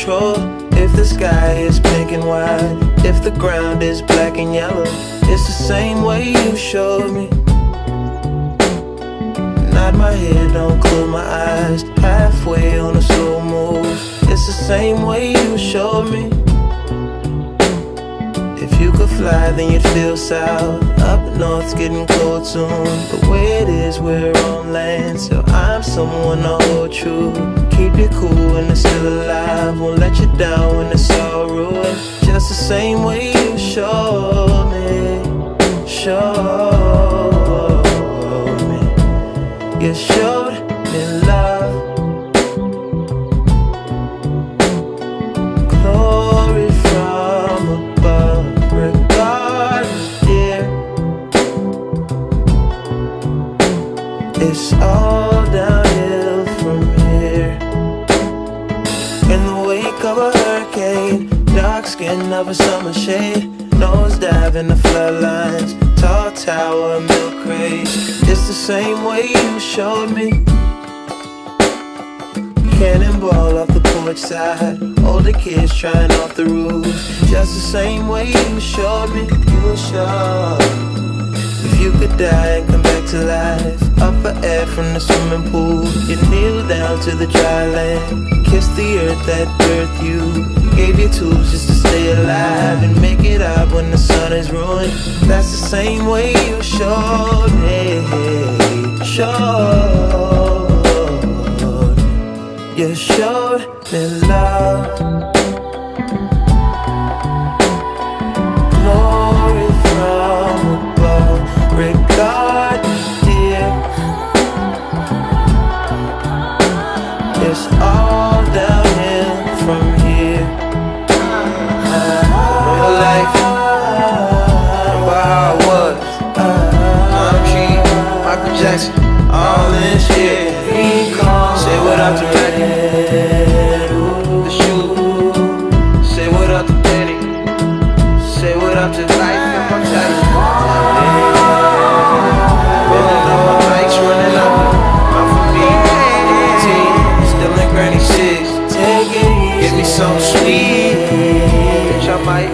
control. If the sky is pink and white, if the ground is black and yellow, it's the same way you showed me. Nod my head, don't close my eyes, halfway on a slow move. It's the same way you showed me. If you could fly, then you'd feel south. Up north's getting cold soon. The way it is, we're on land, so I'm someone to hold true. Keep you cool when it's still alive, won't let you down when it's all ruined. Just the same way you showed me, showed me. You showed me love, glory from above. Regardless, dear, it's all downhill from here. In the wake of a hurricane, dark skin of a summer shade, nose dive in the floodlines, tall tower, milk crates. It's the same way you showed me. Cannonball off the porch side, older kids trying off the roof. Just the same way you showed me. You were sure. If you could die and come back to life, up for air from the swimming pool, you kneel down to the dry land, kiss the earth that birthed you, gave you tools just to stay alive and make it out when the sun is ruined. That's the same way you showed me, showed. You showed me love, glory from above. Regardless, dear, it's all downhill from here. Real life, about how it was. I'm cheap, Michael Jackson, all this shit. Say what up to Reddy, the shoe. Say what up to Danny. Say what up to life and my tight. Rolling up my bikes, running up. I'm for me, 18, still in granny 6. Give me something sweet, bitch, I might